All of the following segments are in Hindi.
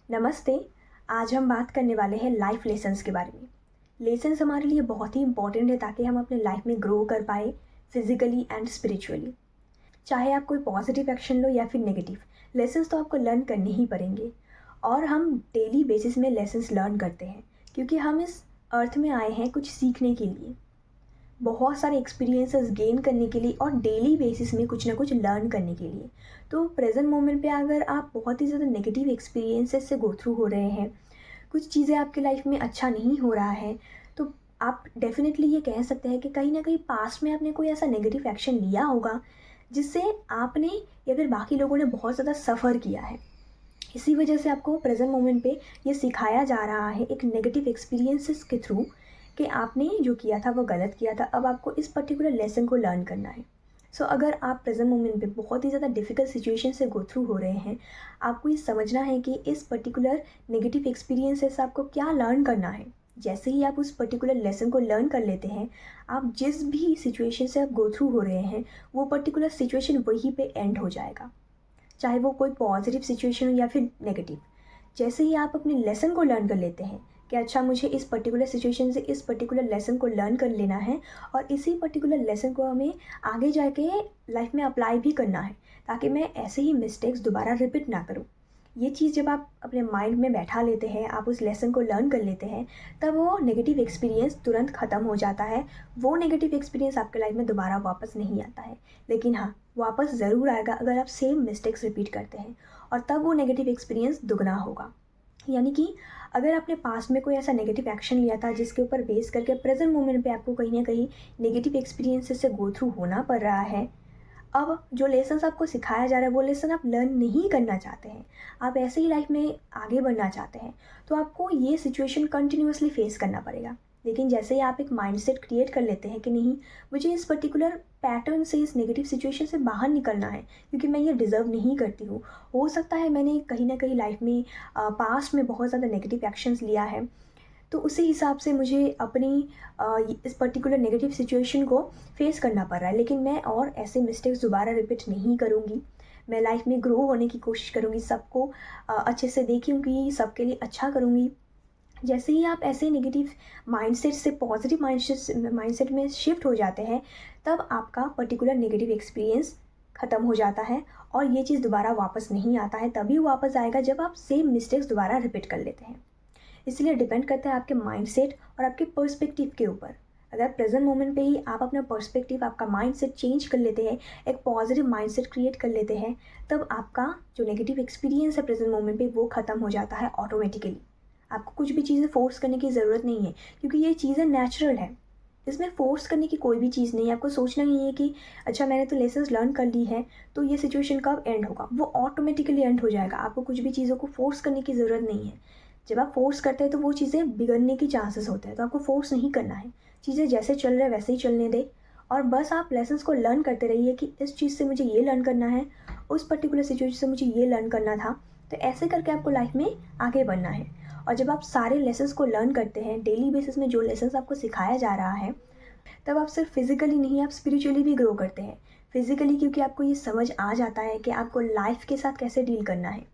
नमस्ते। आज हम बात करने वाले हैं लाइफ लेसन्स के बारे में। लेसन्स हमारे लिए बहुत ही इंपॉर्टेंट है ताकि हम अपने लाइफ में ग्रो कर पाए फिजिकली एंड स्पिरिचुअली। चाहे आप कोई पॉजिटिव एक्शन लो या फिर नेगेटिव, लेसन्स तो आपको लर्न करने ही पड़ेंगे। और हम डेली बेसिस में लेसन्स लर्न करते हैं क्योंकि हम इस अर्थ में आए हैं कुछ सीखने के लिए, बहुत सारे एक्सपीरियंसेस गेन करने के लिए और डेली बेसिस में कुछ ना कुछ लर्न करने के लिए। तो प्रेजेंट मोमेंट पे अगर आप बहुत ही ज़्यादा नेगेटिव एक्सपीरियंसेस से गो थ्रू हो रहे हैं, कुछ चीज़ें आपकी लाइफ में अच्छा नहीं हो रहा है, तो आप डेफिनेटली ये कह सकते हैं कि कहीं ना कहीं पास्ट में आपने कोई ऐसा नेगेटिव एक्शन लिया होगा जिससे आपने या फिर बाकी लोगों ने बहुत ज़्यादा सफ़र किया है। इसी वजह से आपको प्रेजेंट मोमेंट पे ये सिखाया जा रहा है एक नेगेटिव एक्सपीरियंसेस के थ्रू कि आपने जो किया था वो गलत किया था, अब आपको इस पर्टिकुलर लेसन को लर्न करना है। अगर आप प्रेजेंट मोमेंट पे बहुत ही ज़्यादा डिफ़िकल्ट सिचुएशन से गो थ्रू हो रहे हैं, आपको ये समझना है कि इस पर्टिकुलर नेगेटिव एक्सपीरियंसेस आपको क्या लर्न करना है। जैसे ही आप उस पर्टिकुलर लेसन को लर्न कर लेते हैं, आप जिस भी सिचुएशन से आप गो थ्रू हो रहे हैं वो पर्टिकुलर सिचुएशन वहीं पे एंड हो जाएगा, चाहे वो कोई पॉजिटिव सिचुएशन हो या फिर नेगेटिव। जैसे ही आप अपने लेसन को लर्न कर लेते हैं कि अच्छा मुझे इस पर्टिकुलर सिचुएशन से इस पर्टिकुलर लेसन को लर्न कर लेना है और इसी पर्टिकुलर लेसन को हमें आगे जाके लाइफ में अप्लाई भी करना है ताकि मैं ऐसे ही मिस्टेक्स दोबारा रिपीट ना करूँ। ये चीज़ जब आप अपने माइंड में बैठा लेते हैं, आप उस लेसन को लर्न कर लेते हैं, तब वो नेगेटिव एक्सपीरियंस तुरंत ख़त्म हो जाता है। वो नेगेटिव एक्सपीरियंस आपके लाइफ में दोबारा वापस नहीं आता है, लेकिन हाँ, वापस ज़रूर आएगा अगर आप सेम मिस्टेक्स रिपीट करते हैं, और तब वो नेगेटिव एक्सपीरियंस दुगना होगा। यानी कि अगर आपने पास्ट में कोई ऐसा नेगेटिव एक्शन लिया था जिसके ऊपर बेस करके प्रेजेंट मोमेंट पे आपको कहीं ना कहीं नेगेटिव एक्सपीरियंसेस से गो थ्रू होना पड़ रहा है, अब जो लेसन्स आपको सिखाया जा रहा है वो लेसन आप लर्न नहीं करना चाहते हैं, आप ऐसे ही लाइफ में आगे बढ़ना चाहते हैं, तो आपको ये सिचुएशन कंटिन्यूसली फेस करना पड़ेगा। लेकिन जैसे ही आप एक माइंडसेट क्रिएट कर लेते हैं कि नहीं, मुझे इस पर्टिकुलर पैटर्न से, इस नेगेटिव सिचुएशन से बाहर निकलना है क्योंकि मैं ये डिज़र्व नहीं करती हूँ। हो सकता है मैंने कहीं ना कहीं लाइफ में पास्ट में बहुत ज़्यादा नेगेटिव एक्शंस लिया है, तो उसी हिसाब से मुझे अपनी इस पर्टिकुलर नेगेटिव सिचुएशन को फेस करना पड़ रहा है, लेकिन मैं और ऐसे मिस्टेक्स दोबारा रिपीट नहीं करूँगी। मैं लाइफ में ग्रो होने की कोशिश करूँगी, सबको अच्छे से देखूँगी, सबके लिए अच्छा करूँगी। जैसे ही आप ऐसे नेगेटिव माइंडसेट से पॉजिटिव माइंडसेट में शिफ्ट हो जाते हैं, तब आपका पर्टिकुलर नेगेटिव एक्सपीरियंस ख़त्म हो जाता है और ये चीज़ दोबारा वापस नहीं आता है। तभी वापस आएगा जब आप सेम मिस्टेक्स दोबारा रिपीट कर लेते हैं। इसलिए डिपेंड करता है आपके माइंडसेट और आपके पर्सपेक्टिव के ऊपर। अगर प्रेजेंट मोमेंट पे ही आप अपना पर्सपेक्टिव, आपका माइंडसेट चेंज कर लेते हैं, एक पॉजिटिव माइंडसेट क्रिएट कर लेते हैं, तब आपका जो नेगेटिव एक्सपीरियंस है प्रेजेंट मोमेंट पे वो ख़त्म हो जाता है ऑटोमेटिकली। आपको कुछ भी चीज़ें फोर्स करने की ज़रूरत नहीं है क्योंकि ये चीज़ें नेचुरल है। इसमें फ़ोर्स करने की कोई भी चीज़ नहीं है। आपको सोचना नहीं है कि अच्छा मैंने तो लेसन्स लर्न कर ली है तो ये सिचुएशन कब एंड होगा, वो ऑटोमेटिकली एंड हो जाएगा। आपको कुछ भी चीज़ों को फोर्स करने की ज़रूरत नहीं है। जब आप फोर्स करते हैं तो वो चीज़ें बिगड़ने की चांसेस होते हैं, तो आपको फोर्स नहीं करना है। चीज़ें जैसे चल रहे हैं वैसे ही चलने दें और बस आप लेसन्स को लर्न करते रहिए कि इस चीज़ से मुझे ये लर्न करना है, उस पर्टिकुलर सिचुएशन से मुझे ये लर्न करना था। तो ऐसे करके आपको लाइफ में आगे बढ़ना है। और जब आप सारे लेसन्स को लर्न करते हैं, डेली बेसिस में जो लेसन्स आपको सिखाया जा रहा है, तब आप सिर्फ फिज़िकली नहीं, आप स्पिरिचुअली भी ग्रो करते हैं। फिज़िकली क्योंकि आपको ये समझ आ जाता है कि आपको लाइफ के साथ कैसे डील करना है,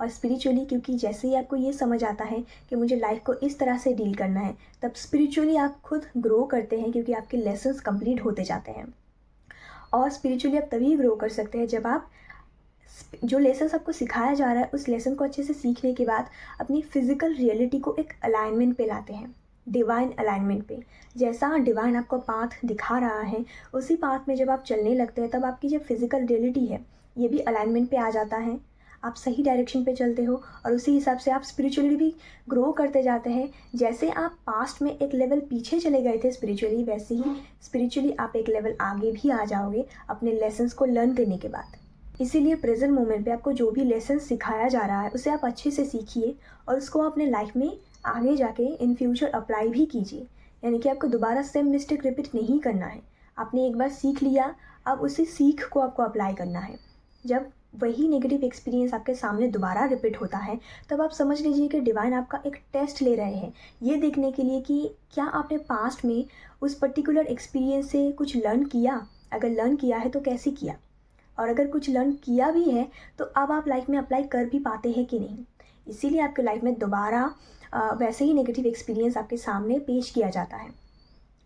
और स्पिरिचुअली क्योंकि जैसे ही आपको ये समझ आता है कि मुझे लाइफ को इस तरह से डील करना है, तब स्पिरिचुअली आप खुद ग्रो करते हैं क्योंकि आपके लेसन्स कंप्लीट होते जाते हैं। और स्पिरिचुअली आप तभी ग्रो कर सकते हैं जब आप जो लेसन्स आपको सिखाया जा रहा है उस लेसन को अच्छे से सीखने के बाद अपनी फ़िज़िकल रियलिटी को एक अलाइनमेंट पे लाते हैं, डिवाइन अलाइनमेंट पे। जैसा डिवाइन आपको पाथ दिखा रहा है, उसी पाथ में जब आप चलने लगते हैं तब आपकी जो फिज़िकल रियलिटी है ये भी अलाइनमेंट पे आ जाता है। आप सही डायरेक्शन पे चलते हो और उसी हिसाब से आप स्पिरिचुअली भी ग्रो करते जाते हैं। जैसे आप पास्ट में एक लेवल पीछे चले गए थे स्पिरिचुअली, वैसे ही स्पिरिचुअली आप एक लेवल आगे भी आ जाओगे अपने लेसन्स को लर्न करने के बाद। इसीलिए प्रेजेंट मोमेंट पे आपको जो भी लेसन सिखाया जा रहा है उसे आप अच्छे से सीखिए और उसको अपने लाइफ में आगे जाके इन फ्यूचर अप्लाई भी कीजिए। यानी कि आपको दोबारा सेम मिस्टेक रिपीट नहीं करना है। आपने एक बार सीख लिया, अब उसी सीख को आपको अप्लाई करना है। जब वही नेगेटिव एक्सपीरियंस आपके सामने दोबारा रिपीट होता है, तब आप समझ लीजिए कि डिवाइन आपका एक टेस्ट ले रहे हैं, ये देखने के लिए कि क्या आपने पास्ट में उस पर्टिकुलर एक्सपीरियंस से कुछ लर्न किया। अगर लर्न किया है तो कैसे किया, और अगर कुछ लर्न किया भी है तो अब आप लाइफ में अप्लाई कर भी पाते हैं कि नहीं। इसीलिए आपके लाइफ में दोबारा वैसे ही नेगेटिव एक्सपीरियंस आपके सामने पेश किया जाता है।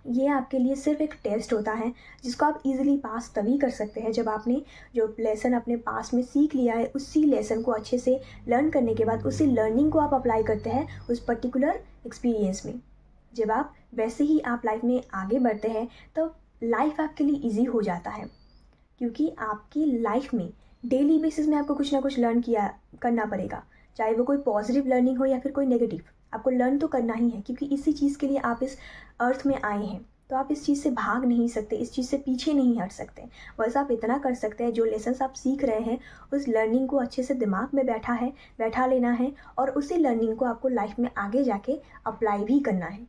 ये आपके लिए सिर्फ एक टेस्ट होता है जिसको आप इजीली पास तभी कर सकते हैं जब आपने जो लेसन अपने पास में सीख लिया है उसी लेसन को अच्छे से लर्न करने के बाद उसी लर्निंग को आप अप्लाई करते हैं उस पर्टिकुलर एक्सपीरियंस में। जब आप वैसे ही आप लाइफ में आगे बढ़ते हैं तो लाइफ आपके लिए ईजी हो जाता है, क्योंकि आपकी लाइफ में डेली बेसिस में आपको कुछ ना कुछ लर्न किया करना पड़ेगा, चाहे वो कोई पॉजिटिव लर्निंग हो या फिर कोई नेगेटिव। आपको लर्न तो करना ही है, क्योंकि इसी चीज़ के लिए आप इस अर्थ में आए हैं। तो आप इस चीज़ से भाग नहीं सकते, इस चीज़ से पीछे नहीं हट सकते। बस आप इतना कर सकते हैं, जो लेसन्स आप सीख रहे हैं उस लर्निंग को अच्छे से दिमाग में बैठा लेना है और उसी लर्निंग को आपको लाइफ में आगे जाके अप्लाई भी करना है।